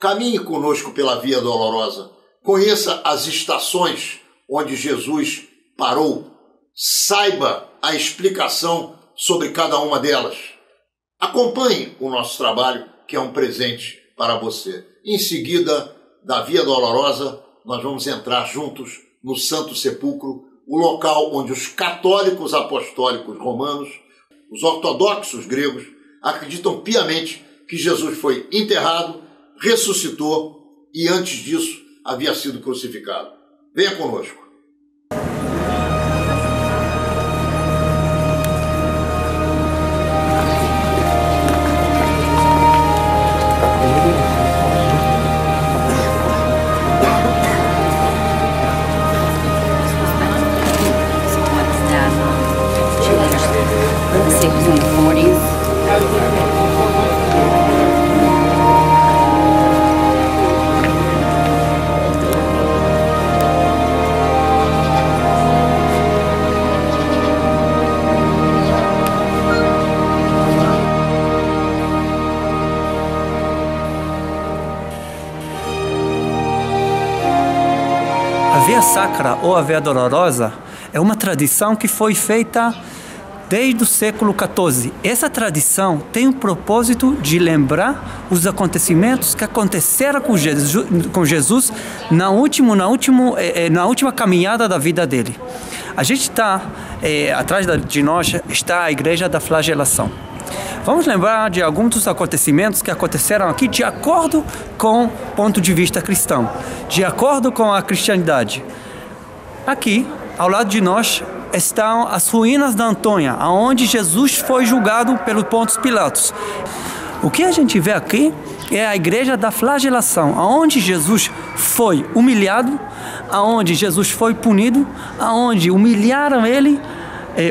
Caminhe conosco pela Via Dolorosa. Conheça as estações onde Jesus parou. Saiba a explicação sobre cada uma delas. Acompanhe o nosso trabalho, que é um presente para você. Em seguida, da Via Dolorosa, nós vamos entrar juntos no Santo Sepulcro, o local onde os católicos apostólicos romanos, os ortodoxos gregos, acreditam piamente que Jesus foi enterrado, ressuscitou e antes disso havia sido crucificado. Venha conosco. A Via Sacra ou a Via Dolorosa é uma tradição que foi feita desde o século XIV. Essa tradição tem o propósito de lembrar os acontecimentos que aconteceram com Jesus na última caminhada da vida dele. A gente está, atrás de nós está a Igreja da Flagelação. Vamos lembrar de alguns dos acontecimentos que aconteceram aqui de acordo com o ponto de vista cristão, de acordo com a cristianidade. Aqui, ao lado de nós, estão as ruínas da Antônia, onde Jesus foi julgado pelos Pôncio Pilatos. O que a gente vê aqui é a Igreja da Flagelação, onde Jesus foi humilhado, onde Jesus foi punido, onde humilharam ele,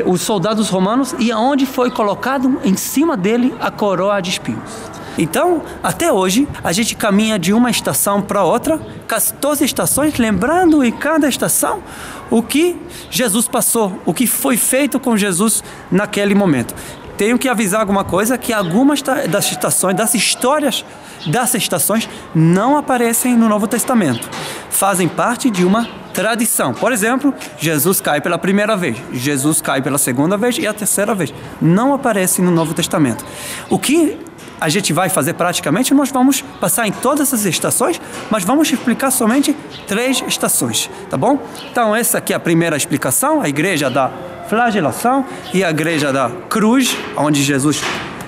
os soldados romanos, e aonde foi colocado em cima dele a coroa de espinhos. Então, até hoje, a gente caminha de uma estação para outra, 14 estações, lembrando em cada estação o que Jesus passou, o que foi feito com Jesus naquele momento. Tenho que avisar alguma coisa, que algumas das estações, das histórias dessas estações não aparecem no Novo Testamento. Fazem parte de uma tradição. Por exemplo, Jesus cai pela primeira vez, Jesus cai pela segunda vez e a terceira vez. Não aparece no Novo Testamento. O que a gente vai fazer praticamente, nós vamos passar em todas as estações, mas vamos explicar somente 3 estações, tá bom? Então essa aqui é a primeira explicação, a Igreja da Flagelação e a Igreja da Cruz, onde Jesus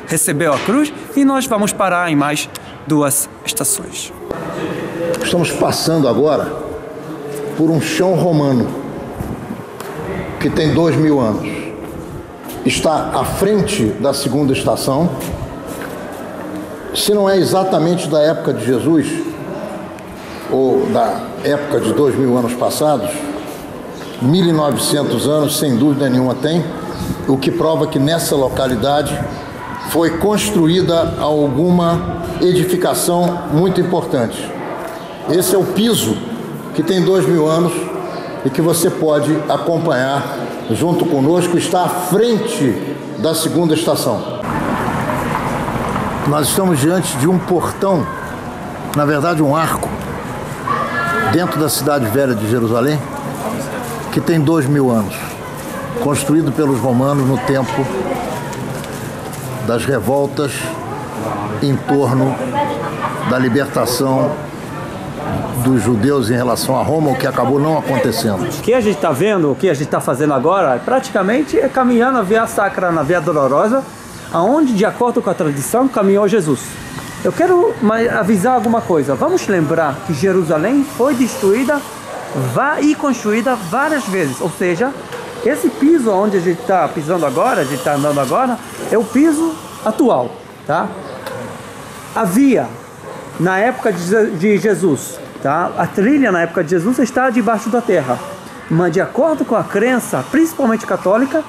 recebeu a cruz, e nós vamos parar em mais 2 estações. Estamos passando agora por um chão romano que tem 2000 anos. Está à frente da segunda estação. Se não é exatamente da época de Jesus, ou da época de 2000 anos passados, 1900 anos, sem dúvida nenhuma tem, o que prova que nessa localidade foi construída alguma edificação muito importante. Esse é o piso, que tem 2000 anos e que você pode acompanhar junto conosco, está à frente da segunda estação. Nós estamos diante de um portão, na verdade um arco, dentro da cidade velha de Jerusalém, que tem 2000 anos, construído pelos romanos no tempo das revoltas em torno da libertação dos judeus em relação a Roma, o que acabou não acontecendo. O que a gente está vendo, o que a gente está fazendo agora, praticamente é caminhar na Via Sacra, na Via Dolorosa, aonde, de acordo com a tradição, caminhou Jesus. Eu quero avisar alguma coisa. Vamos lembrar que Jerusalém foi destruída e construída várias vezes. Ou seja, esse piso onde a gente está pisando agora, a gente está andando agora, é o piso atual, tá? Havia, na época de Jesus, tá? A trilha na época de Jesus está debaixo da terra. Mas de acordo com a crença, principalmente católica,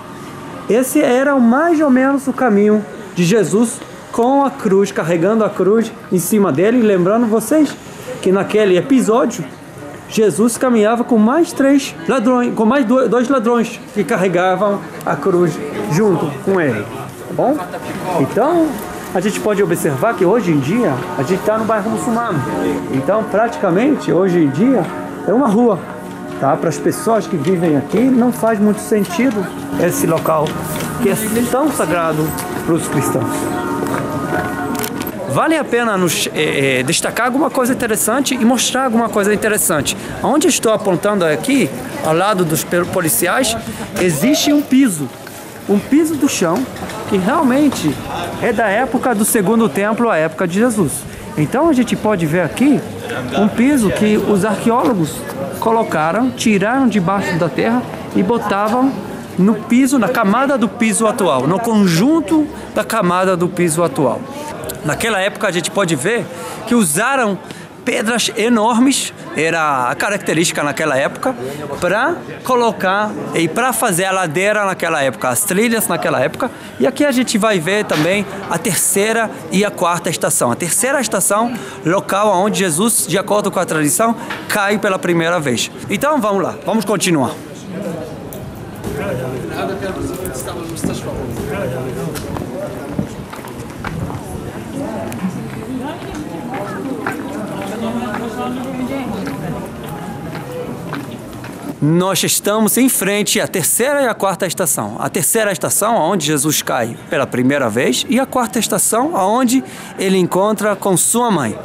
esse era mais ou menos o caminho de Jesus com a cruz, carregando a cruz em cima dele. Lembrando vocês que naquele episódio, Jesus caminhava com mais 3 ladrões, com mais 2 ladrões que carregavam a cruz junto com ele. Tá bom? Então, a gente pode observar que hoje em dia a gente está no bairro muçulmano. Então, praticamente, hoje em dia, é uma rua. Tá? Para as pessoas que vivem aqui, não faz muito sentido esse local que é tão sagrado para os cristãos. Vale a pena nos destacar alguma coisa interessante e mostrar alguma coisa interessante. Onde estou apontando aqui, ao lado dos policiais, existe um piso do chão, que realmente é da época do segundo templo, a época de Jesus. Então a gente pode ver aqui um piso que os arqueólogos colocaram, tiraram debaixo da terra e botavam no piso, na camada do piso atual, no conjunto da camada do piso atual. Naquela época a gente pode ver que usaram pedras enormes, era a característica naquela época, para colocar e para fazer a ladeira naquela época, as trilhas naquela época. E aqui a gente vai ver também a terceira e a quarta estação. A terceira estação, local onde Jesus, de acordo com a tradição, cai pela primeira vez. Então vamos lá, vamos continuar. Nós estamos em frente à terceira e à quarta estação. A terceira estação, onde Jesus cai pela primeira vez, e a quarta estação, onde ele encontra com sua mãe.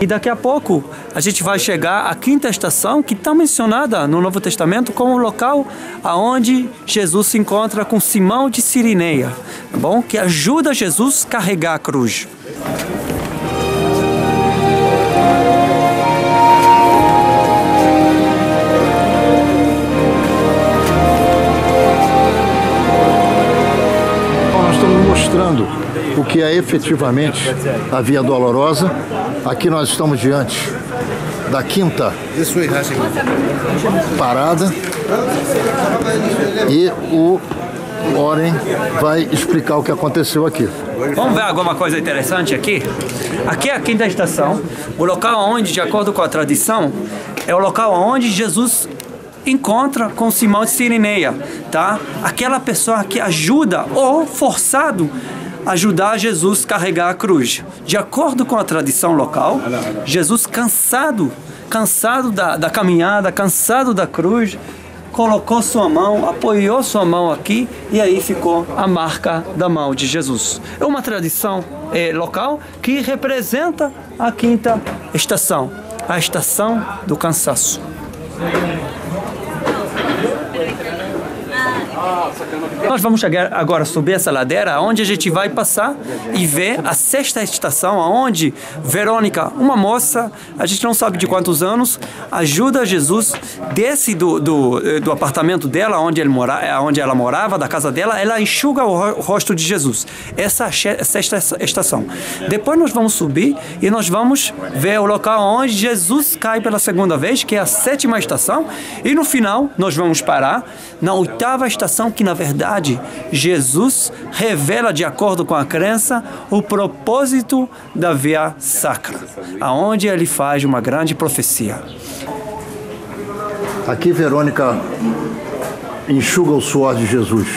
E daqui a pouco a gente vai chegar à quinta estação, que está mencionada no Novo Testamento como o local aonde Jesus se encontra com Simão de Cireneia, tá bom? Que ajuda Jesus a carregar a cruz. Nós estamos mostrando o que é efetivamente a Via Dolorosa. Aqui nós estamos diante da quinta parada e o Oren vai explicar o que aconteceu aqui. Vamos ver alguma coisa interessante aqui? Aqui é a quinta estação, o local onde, de acordo com a tradição, é o local onde Jesus encontra com Simão de Cireneia, tá? Aquela pessoa que ajuda ou forçado ajudar Jesus a carregar a cruz. De acordo com a tradição local, Jesus cansado da caminhada, cansado da cruz, colocou sua mão, apoiou sua mão aqui e aí ficou a marca da mão de Jesus. É uma tradição local que representa a quinta estação, a estação do cansaço. Nós vamos chegar agora a subir essa ladeira, onde a gente vai passar e ver a sexta estação, onde Verônica, uma moça, a gente não sabe de quantos anos, ajuda Jesus, desce do apartamento dela, onde ela morava, da casa dela, ela enxuga o rosto de Jesus. Essa é a sexta estação. Depois nós vamos subir e nós vamos ver o local onde Jesus cai pela segunda vez, que é a sétima estação, e no final nós vamos parar na oitava estação, que na verdade Jesus revela, de acordo com a crença, o propósito da Via Sacra, aonde ele faz uma grande profecia. Aqui Verônica enxuga o suor de Jesus.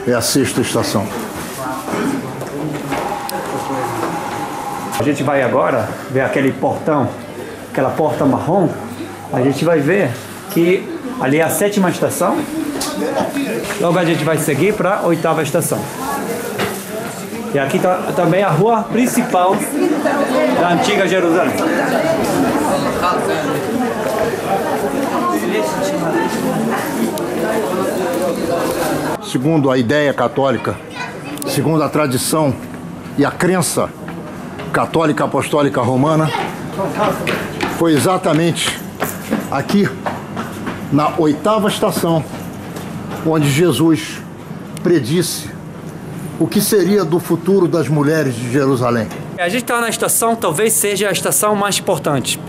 É a sexta estação. A gente vai agora ver aquele portão, aquela porta marrom. A gente vai ver que ali é a sétima estação. Logo a gente vai seguir para a oitava estação. E aqui está também a rua principal da antiga Jerusalém. Segundo a ideia católica, segundo a tradição e a crença católica apostólica romana, foi exatamente aqui, na oitava estação, onde Jesus predisse o que seria do futuro das mulheres de Jerusalém. A gente está na estação, talvez seja a estação mais importante.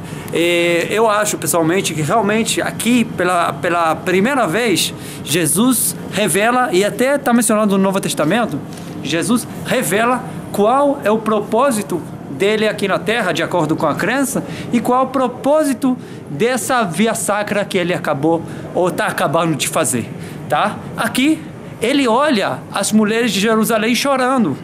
Eu acho, pessoalmente, que realmente aqui, pela primeira vez, Jesus revela, e até está mencionado no Novo Testamento, Jesus revela qual é o propósito dele aqui na terra, de acordo com a crença, e qual é o propósito dessa via sacra que ele acabou ou está acabando de fazer, tá? Aqui ele olha as mulheres de Jerusalém chorando,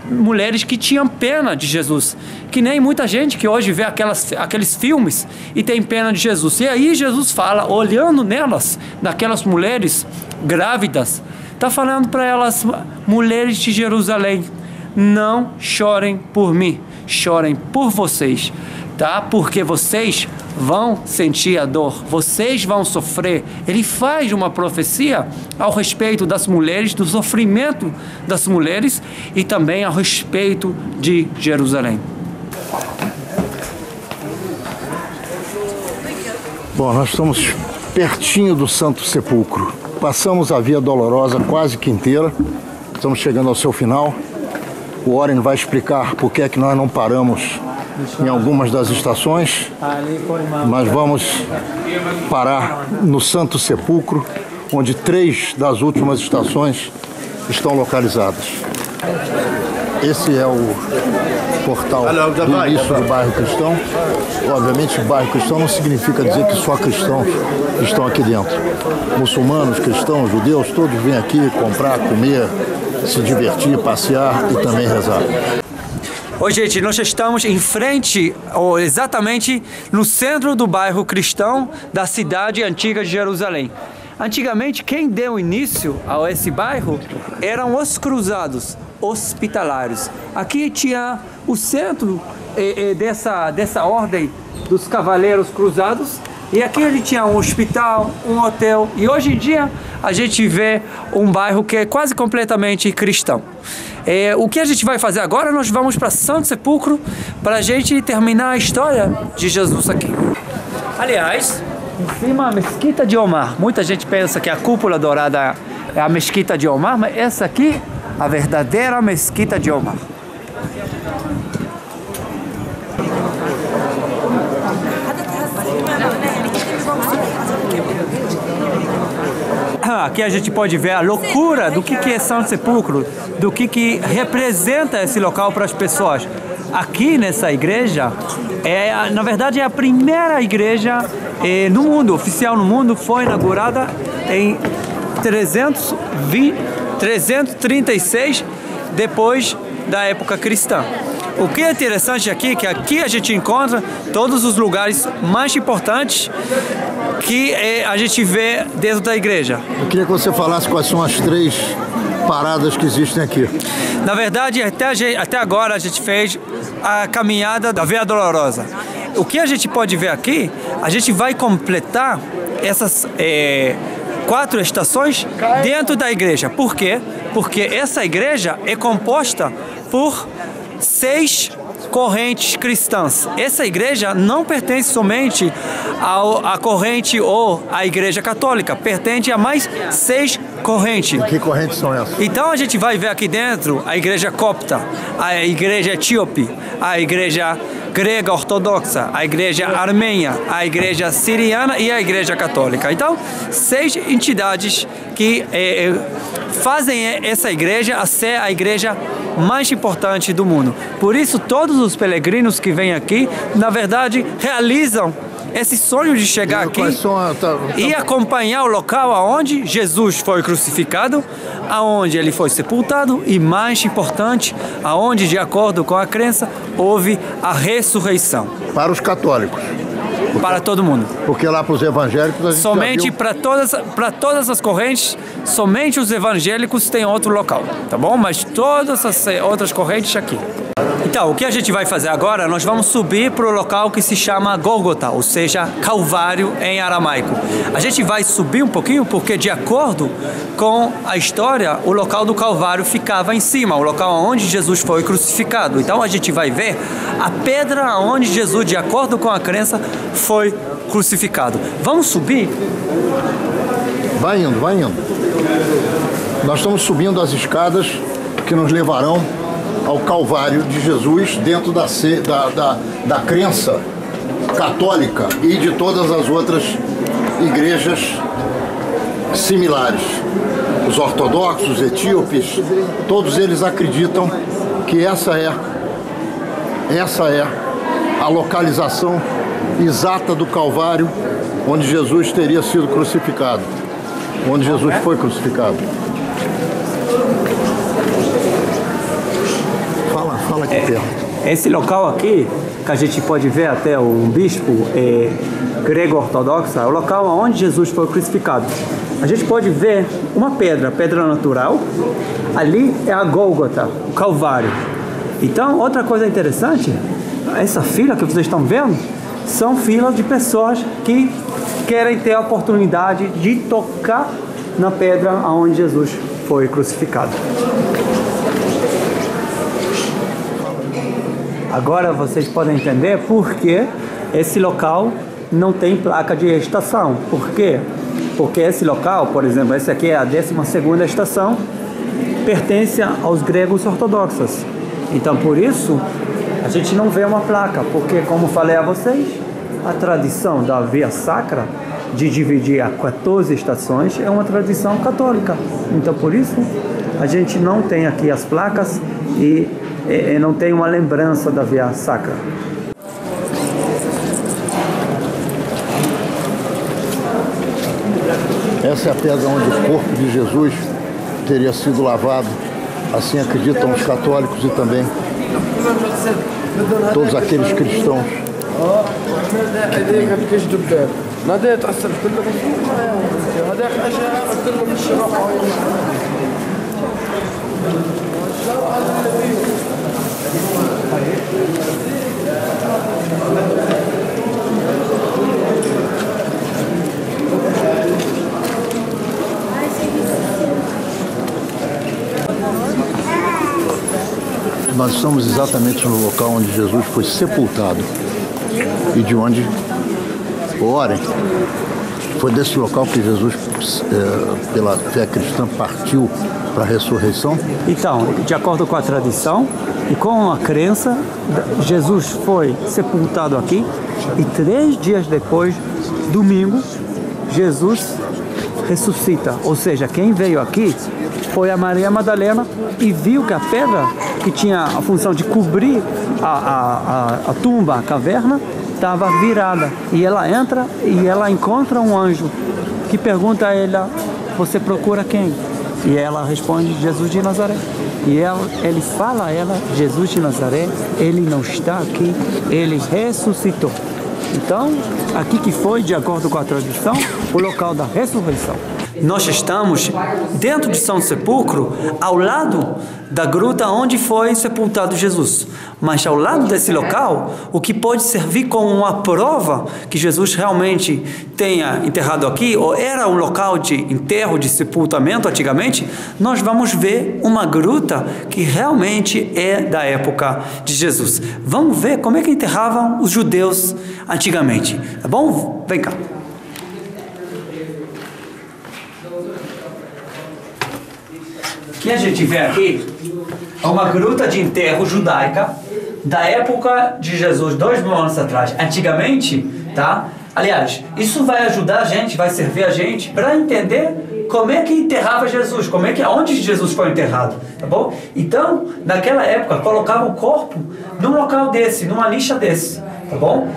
mulheres que tinham pena de Jesus, que nem muita gente que hoje vê aqueles filmes e tem pena de Jesus. E aí Jesus fala, olhando nelas, naquelas mulheres grávidas, está falando para elas, mulheres de Jerusalém, não chorem por mim, chorem por vocês, tá? Porque vocês vão sentir a dor, vocês vão sofrer. Ele faz uma profecia ao respeito das mulheres, do sofrimento das mulheres e também ao respeito de Jerusalém. Bom, nós estamos pertinho do Santo Sepulcro. Passamos a Via Dolorosa quase que inteira. Estamos chegando ao seu final. O Oren vai explicar por que é que nós não paramos em algumas das estações, mas vamos parar no Santo Sepulcro, onde 3 das últimas estações estão localizadas. Esse é o portal do início do bairro cristão. Obviamente, bairro cristão não significa dizer que só cristãos estão aqui dentro. Muçulmanos, cristãos, judeus, todos vêm aqui comprar, comer, se divertir, passear e também rezar. Oi, gente, nós estamos em frente, ou exatamente no centro do bairro cristão da cidade antiga de Jerusalém. Antigamente, quem deu início a esse bairro eram os cruzados hospitalários. Aqui tinha o centro dessa ordem dos cavaleiros cruzados, e aqui ele tinha um hospital, um hotel, e hoje em dia a gente vê um bairro que é quase completamente cristão. O que a gente vai fazer agora? Nós vamos para Santo Sepulcro para a gente terminar a história de Jesus aqui. Aliás, em cima a Mesquita de Omar. Muita gente pensa que a cúpula dourada é a Mesquita de Omar, mas essa aqui, a verdadeira Mesquita de Omar. Aqui a gente pode ver a loucura do que é Santo Sepulcro, do que representa esse local para as pessoas. Aqui nessa igreja, na verdade é a primeira igreja no mundo, oficial no mundo, foi inaugurada em 336 depois da época cristã. O que é interessante aqui é que aqui a gente encontra todos os lugares mais importantes que a gente vê dentro da igreja. Eu queria que você falasse quais são as 3 paradas que existem aqui. Na verdade, até agora a gente fez a caminhada da Via Dolorosa. O que a gente pode ver aqui, a gente vai completar essas 4 estações dentro da igreja. Por quê? Porque essa igreja é composta por 6 correntes cristãs. Essa igreja não pertence somente à corrente ou à igreja católica, pertence a mais 6 correntes. Que correntes são essas? Então a gente vai ver aqui dentro a igreja copta, a igreja etíope, a igreja grega ortodoxa, a igreja armênia, a igreja siriana e a igreja católica. Então, 6 entidades que fazem essa igreja a ser a igreja mais importante do mundo. Por isso, todos os peregrinos que vêm aqui, na verdade, realizam esse sonho de chegar aqui e acompanhar o local aonde Jesus foi crucificado, aonde ele foi sepultado e, mais importante, aonde, de acordo com a crença, houve a ressurreição. Para os católicos. Para todo mundo. Porque lá para os evangélicos a gente somente para todas as correntes, somente os evangélicos têm outro local, tá bom? Mas todas as outras correntes aqui. Então, o que a gente vai fazer agora? Nós vamos subir para o local que se chama Gólgota, ou seja, Calvário em aramaico. A gente vai subir um pouquinho porque, de acordo com a história, o local do Calvário ficava em cima, o local onde Jesus foi crucificado. Então, a gente vai ver a pedra onde Jesus, de acordo com a crença, foi crucificado. Vamos subir? Vai indo, vai indo. Nós estamos subindo as escadas que nos levarão ao Calvário de Jesus dentro da crença católica e de todas as outras igrejas similares. Os ortodoxos, etíopes, todos eles acreditam que essa é Essa é a localização exata do Calvário, onde Jesus teria sido crucificado, onde Jesus foi crucificado. Fala aqui perto. Esse local aqui, que a gente pode ver até um bispo grego-ortodoxo, é o local onde Jesus foi crucificado. A gente pode ver uma pedra natural, ali é a Gólgota, o Calvário. Então, outra coisa interessante, essa fila que vocês estão vendo, são filas de pessoas que querem ter a oportunidade de tocar na pedra onde Jesus foi crucificado. Agora vocês podem entender por que esse local não tem placa de estação. Por quê? Porque esse local, por exemplo, esse aqui é a 12ª estação, pertence aos gregos ortodoxos. Então, por isso, a gente não vê uma placa, porque, como falei a vocês, a tradição da Via Sacra, de dividir a 14 estações, é uma tradição católica. Então, por isso, a gente não tem aqui as placas e não tem uma lembrança da Via Sacra. Essa é a pedra onde o corpo de Jesus teria sido lavado, assim acreditam os católicos e também todos aqueles cristãos. Nós estamos exatamente no local onde Jesus foi sepultado e de onde, orem, foi desse local que Jesus, pela fé cristã, partiu para a ressurreição? Então, de acordo com a tradição e com a crença, Jesus foi sepultado aqui e 3 dias depois, domingo, Jesus ressuscita. Ou seja, quem veio aqui foi a Maria Madalena e viu que a pedra, que tinha a função de cobrir a tumba, a caverna, estava virada. E ela entra e ela encontra um anjo que pergunta a ela: você procura quem? E ela responde: Jesus de Nazaré. E ele fala a ela: Jesus de Nazaré, ele não está aqui, ele ressuscitou. Então, aqui que foi, de acordo com a tradição, o local da ressurreição. Nós estamos dentro de São Sepulcro, ao lado da gruta onde foi sepultado Jesus. Mas ao lado desse local, o que pode servir como uma prova que Jesus realmente tenha enterrado aqui, ou era um local de enterro, de sepultamento antigamente, nós vamos ver uma gruta que realmente é da época de Jesus. Vamos ver como é que enterravam os judeus antigamente. Tá bom? Vem cá. O que a gente vê aqui é uma gruta de enterro judaica da época de Jesus, 2000 anos atrás. Antigamente, tá? Aliás, isso vai ajudar a gente, vai servir a gente para entender como é que enterrava Jesus, onde Jesus foi enterrado, tá bom? Então, naquela época, colocava o corpo num local desse, numa lixa desse, tá bom?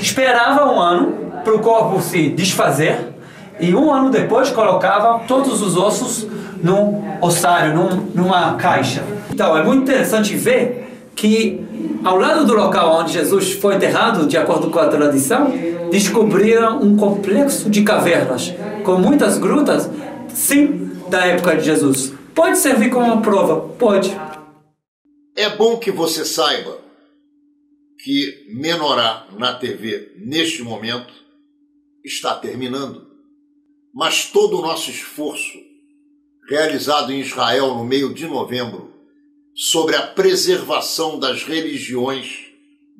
Esperava um ano para o corpo se desfazer e um ano depois colocava todos os ossos num ossário, numa caixa. Então, é muito interessante ver que ao lado do local onde Jesus foi enterrado, de acordo com a tradição, descobriram um complexo de cavernas, com muitas grutas, sim, da época de Jesus. Pode servir como uma prova? Pode. É bom que você saiba que Menorá na TV, neste momento, está terminando. Mas todo o nosso esforço realizado em Israel no meio de novembro, sobre a preservação das religiões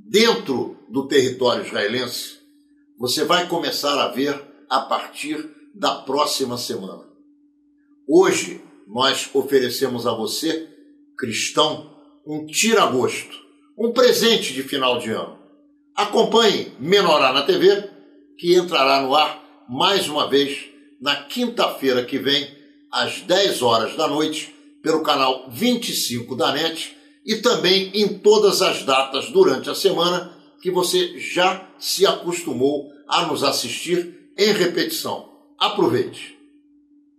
dentro do território israelense, você vai começar a ver a partir da próxima semana. Hoje, nós oferecemos a você, cristão, um tira-gosto, um presente de final de ano. Acompanhe Menorá na TV, que entrará no ar mais uma vez na quinta-feira que vem, às 10 horas da noite, pelo canal 25 da NET e também em todas as datas durante a semana que você já se acostumou a nos assistir em repetição. Aproveite!